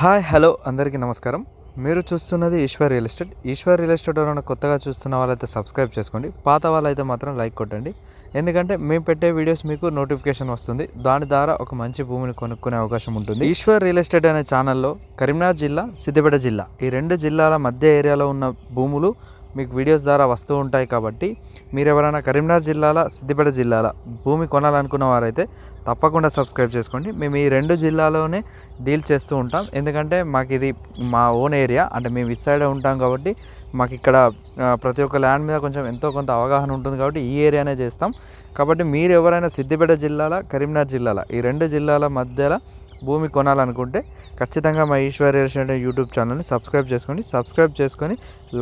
Hi hello అందరికీ నమస్కారం. మీరు చూస్తున్నది Eshwar real estate. Eshwar real estate ఎవరైనా కొత్తగా చూస్తున్న వాళ్ళైతే సబ్స్క్రైబ్ చేసుకోండి, పాత వాళ్ళైతే మాత్రం లైక్ కొట్టండి. ఎందుకంటే మేము పెట్టే వీడియోస్ మీకు నోటిఫికేషన్ వస్తుంది, దాని ద్వారా ఒక మంచి భూమిని కొనుక్కునే అవకాశం ఉంటుంది. ఈశ్వర్ రియల్ ఎస్టేట్ అనే ఛానల్లో కరీంనగర్ జిల్లా, సిద్దిపేట జిల్లా ఈ రెండు జిల్లాల మధ్య ఏరియాలో ఉన్న భూములు మీకు వీడియోస్ ద్వారా వస్తూ ఉంటాయి. కాబట్టి మీరు ఎవరైనా కరీంనగర్ జిల్లాల, సిద్దిపేట జిల్లాల భూమి కొనాలనుకున్న వారైతే తప్పకుండా సబ్స్క్రైబ్ చేసుకోండి. మేము ఈ రెండు జిల్లాలోనే డీల్ చేస్తూ ఉంటాం. ఎందుకంటే మాకు ఇది మా ఓన్ ఏరియా, అంటే మేము ఇటు సైడే ఉంటాం కాబట్టి మాకు ఇక్కడ ప్రతి ఒక్క ల్యాండ్ మీద కొంచెం ఎంతో కొంత అవగాహన ఉంటుంది కాబట్టి ఈ ఏరియానే చేస్తాం. కాబట్టి మీరు ఎవరైనా సిద్దిపేట జిల్లాల, కరీంనగర్ జిల్లాల ఈ రెండు జిల్లాల మధ్యలో భూమి కొనాలనుకుంటే ఖచ్చితంగా మా ఈశ్వర్ రియల్ ఎస్టేట్ యూట్యూబ్ ఛానల్ని సబ్స్క్రైబ్ చేసుకొని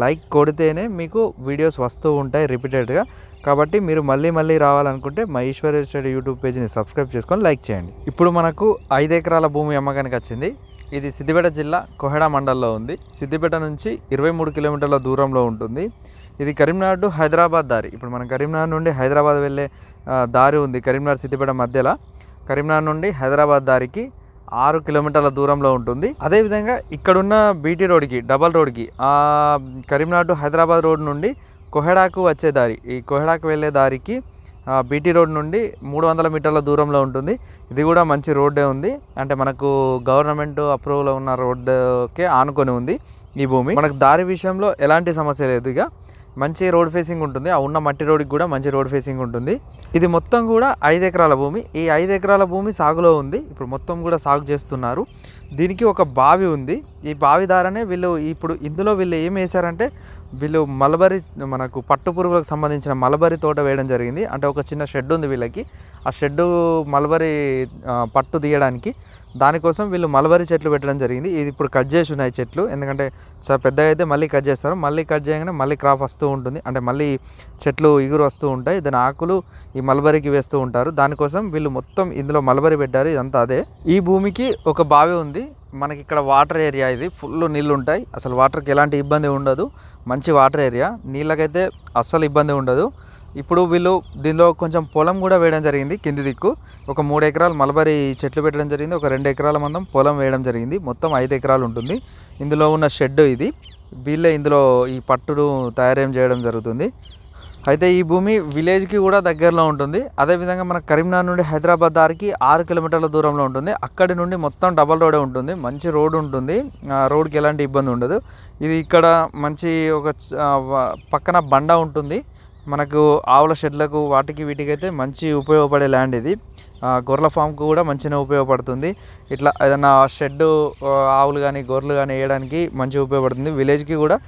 లైక్ కొడితేనే మీకు వీడియోస్ వస్తూ ఉంటాయి రిపీటెడ్గా. కాబట్టి మీరు మళ్ళీ రావాలనుకుంటే మా ఈశ్వర్ రియల్ ఎస్టేట్ యూట్యూబ్ పేజ్ని సబ్స్క్రైబ్ చేసుకొని లైక్ చేయండి. ఇప్పుడు మనకు 5 ఎకరాల భూమి అమ్మకానికి వచ్చింది. ఇది సిద్దిపేట జిల్లా కోహెడా మండల్లో ఉంది. సిద్దిపేట నుంచి 23 కిలోమీటర్ల దూరంలో ఉంటుంది. ఇది కరీంనగర్ టు హైదరాబాద్ దారి. ఇప్పుడు మనం కరీంనగర్ నుండి హైదరాబాద్ వెళ్ళే దారి ఉంది. కరీంనగర్ సిద్దిపేట మధ్యలో కరీంనగర్ నుండి హైదరాబాద్ దారికి 6 కిలోమీటర్ల దూరంలో ఉంటుంది. అదేవిధంగా ఇక్కడున్న బీటీ రోడ్కి, డబల్ రోడ్కి, కరీంనగర్ టు హైదరాబాద్ రోడ్ నుండి కోహెడాకు వచ్చే దారి, ఈ కోహెడాకు వెళ్ళే దారికి బీటీ రోడ్ నుండి 300 మీటర్ల దూరంలో ఉంటుంది. ఇది కూడా మంచి రోడ్డే ఉంది, అంటే మనకు గవర్నమెంట్ అప్రూవల్ ఉన్న రోడ్కే ఆనుకొని ఉంది ఈ భూమి. మనకు దారి విషయంలో ఎలాంటి సమస్య లేదు. ఇక మంచి రోడ్ ఫేసింగ్ ఉంటుంది, ఆ ఉన్న మట్టి రోడ్కి కూడా మంచి రోడ్ ఫేసింగ్ ఉంటుంది. ఇది మొత్తం కూడా 5 ఎకరాల భూమి. ఈ 5 ఎకరాల భూమి సాగులో ఉంది. ఇప్పుడు మొత్తం కూడా సాగు చేస్తున్నారు. దీనికి ఒక బావి ఉంది. ఈ బావి ద్వారానే ఇప్పుడు ఇందులో ఏం వేశారంటే మలబరీ, మనకు పట్టు పురుగులకు సంబంధించిన మలబరీ తోట వేయడం జరిగింది. అంటే ఒక చిన్న షెడ్ ఉంది వీళ్ళకి. ఆ షెడ్డు మలబరీ పట్టు తీయడానికి, దానికోసం వీళ్ళు మలబరీ చెట్లు పెట్టడం జరిగింది. ఇది ఇప్పుడు కట్ చేసి ఉన్నాయి చెట్లు, ఎందుకంటే చాలా పెద్దగా అయితే మళ్ళీ కట్ చేస్తారు. మళ్ళీ కట్ చేయగానే మళ్ళీ క్రాప్ వస్తూ ఉంటుంది, అంటే మళ్ళీ చెట్లు ఇగురు వస్తూ ఉంటాయి. దాని ఆకులు ఈ మలబరీకి వేస్తూ ఉంటారు. దానికోసం వీళ్ళు మొత్తం ఇందులో మలబరీ పెట్టారు. ఇదంతా అదే. ఈ భూమికి ఒక బావి ఉంది. మనకి ఇక్కడ వాటర్ ఏరియా, ఇది ఫుల్ నీళ్ళు ఉంటాయి. అసలు వాటర్కి ఎలాంటి ఇబ్బంది ఉండదు. మంచి వాటర్ ఏరియా, నీళ్ళకైతే అస్సలు ఇబ్బంది ఉండదు. ఇప్పుడు వీళ్ళు దీనిలో కొంచెం పొలం కూడా వేయడం జరిగింది. కింది దిక్కు ఒక 3 ఎకరాలు మలబరీ చెట్లు పెట్టడం జరిగింది. ఒక 2 ఎకరాల మందం పొలం వేయడం జరిగింది. మొత్తం 5 ఎకరాలు ఉంటుంది. ఇందులో ఉన్న షెడ్ ఇది. వీళ్ళే ఇందులో ఈ పట్టును తయారు చేయడం జరుగుతుంది. అయితే ఈ భూమి విలేజ్కి కూడా దగ్గరలో ఉంటుంది. అదేవిధంగా మన కరీంనగర్ నుండి హైదరాబాద్ దారికి 6 కిలోమీటర్ల దూరంలో ఉంటుంది. అక్కడి నుండి మొత్తం డబల్ రోడే ఉంటుంది. మంచి రోడ్ ఉంటుంది. రోడ్కి ఎలాంటి ఇబ్బంది ఉండదు. ఇది ఇక్కడ మంచి ఒక పక్కన బండ ఉంటుంది. మనకు ఆవుల షెడ్లకు వాటికి వీటికి అయితే మంచి ఉపయోగపడే ల్యాండ్ ఇది. గొర్రెల ఫామ్కు కూడా మంచిగా ఉపయోగపడుతుంది. ఇట్లా ఏదైనా షెడ్ ఆవులు కానీ గొర్రెలు కానీ వేయడానికి మంచిగా ఉపయోగపడుతుంది. విలేజ్కి కూడా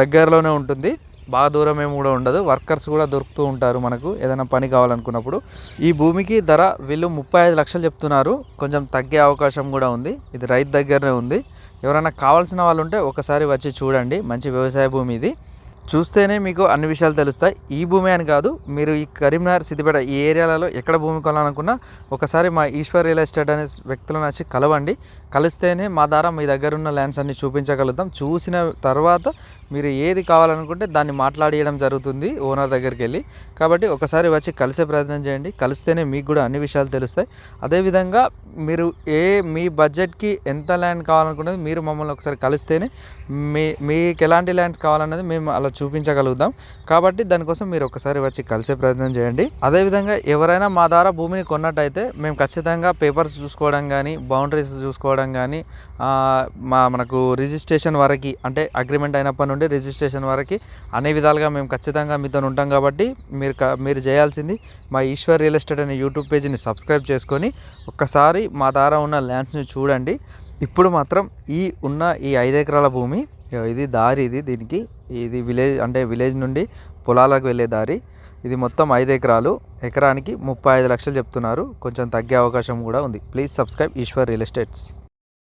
దగ్గరలోనే ఉంటుంది, బాగా దూరం ఏమి కూడా ఉండదు. వర్కర్స్ కూడా దొరుకుతూ ఉంటారు మనకు ఏదైనా పని కావాలనుకున్నప్పుడు. ఈ భూమికి ధర వీళ్ళు 35 లక్షలు చెప్తున్నారు. కొంచెం తగ్గే అవకాశం కూడా ఉంది. ఇది రైతు దగ్గరనే ఉంది. ఎవరైనా కావాల్సిన వాళ్ళు ఉంటే ఒకసారి వచ్చి చూడండి. మంచి వ్యవసాయ భూమి ఇది. చూస్తేనే మీకు అన్ని విషయాలు తెలుస్తాయి. ఈ భూమి అని కాదు, మీరు ఈ కరీంనగర్, సిద్దిపేట ఈ ఏరియాలలో ఎక్కడ భూమి కొనాలనుకున్నా ఒకసారి మా ఈశ్వర్ రియల్ ఎస్టేట్ అనే వ్యక్తులను వచ్చి కలవండి. కలిస్తేనే మా ద్వారా మీ దగ్గర ఉన్న ల్యాండ్స్ అన్ని చూపించగలుగుతాం. చూసిన తర్వాత మీరు ఏది కావాలనుకుంటే దాన్ని మాట్లాడియడం జరుగుతుంది ఓనర్ దగ్గరికి వెళ్ళి. కాబట్టి ఒకసారి వచ్చి కలిసే ప్రయత్నం చేయండి. కలిస్తేనే మీకు కూడా అన్ని విషయాలు తెలుస్తాయి. అదేవిధంగా మీరు మీ బడ్జెట్కి ఎంత ల్యాండ్ కావాలనుకున్నది మీరు మమ్మల్ని ఒకసారి కలిస్తేనే మీకు ఎలాంటి ల్యాండ్స్ కావాలన్నది మేము అలా చూపించగలుగుతాం. కాబట్టి దానికోసం మీరు ఒకసారి వచ్చి కలిసే ప్రయత్నం చేయండి. అదేవిధంగా ఎవరైనా మా ద్వారా భూమిని కొన్నట్టయితే మేము ఖచ్చితంగా పేపర్స్ చూసుకోవడం కానీ, బౌండరీస్ చూసుకోవడం కానీ, మనకు రిజిస్ట్రేషన్ వరకు, అంటే అగ్రిమెంట్ అయినప్పటి నుండి రిజిస్ట్రేషన్ వరకు అన్ని విధాలుగా మేము ఖచ్చితంగా మీతో ఉంటాం. కాబట్టి మీరు చేయాల్సింది మా ఈశ్వర్ రియల్ ఎస్టేట్ అనే యూట్యూబ్ పేజీని సబ్స్క్రైబ్ చేసుకొని ఒక్కసారి మా ద్వారా ఉన్న ల్యాండ్స్ని చూడండి. ఇప్పుడు మాత్రం ఈ 5 ఎకరాల భూమి, ఇది దారి, దీనికి ఇది విలేజ్, అంటే విలేజ్ నుండి పొలాలకు వెళ్ళే దారి. ఇది మొత్తం 5 ఎకరాలు, ఎకరానికి 35 లక్షలు చెప్తున్నారు. కొంచెం తగ్గే అవకాశం కూడా ఉంది. Please subscribe Eshwar real estates.